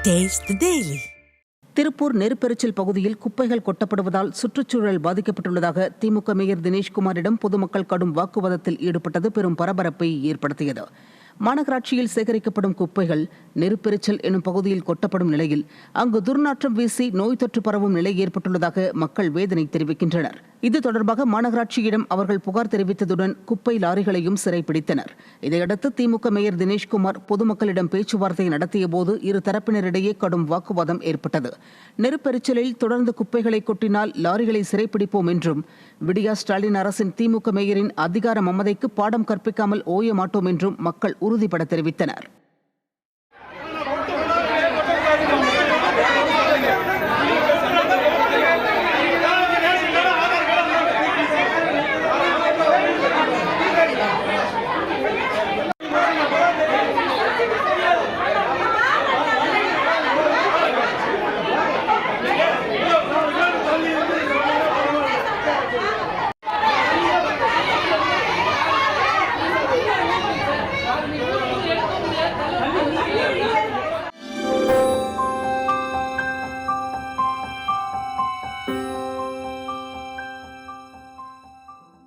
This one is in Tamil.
Taste the Daily. திருப்பூர் நெருப்பெரிச்சல் பகுதியில் குப்பைகள் கொட்டப்படுவதால் சுற்றுச்சூழல் பாதிக்கப்பட்டுள்ளதாக திமுக மேயர் தினேஷ்குமாரிடம் பொதுமக்கள் கடும் வாக்குவாதத்தில் ஈடுபட்டது பெரும் பரபரப்பை ஏற்படுத்தியது. மாநகராட்சியில் சேகரிக்கப்படும் குப்பைகள் நெருப்பெரிச்சல் எனும் பகுதியில் கொட்டப்படும் நிலையில் அங்கு துர்நாற்றம் வீசி நோய் தொற்று பரவும் நிலை ஏற்பட்டுள்ளதாக மக்கள் வேதனை தெரிவிக்கின்றனர். இது தொடர்பாக மாநகராட்சியிடம் அவர்கள் புகார் தெரிவித்ததுடன் குப்பை லாரிகளையும் சிறைப்பிடித்தனர். இதையடுத்து திமுக மேயர் தினேஷ்குமார் பொதுமக்களிடம் பேச்சுவார்த்தை நடத்திய போது இரு தரப்பினரிடையே கடும் வாக்குவாதம் ஏற்பட்டது. நெருப்பெரிச்சலில் தொடர்ந்து குப்பைகளை கொட்டினால் லாரிகளை சிறைப்பிடிப்போம் என்றும், விடியா ஸ்டாலின் அரசின் திமுக மேயரின் அதிகார மமதைக்கு பாடம் கற்பிக்காமல் ஓய மாட்டோம் என்றும் மக்கள் உறுதிபட தெரிவித்தனர்.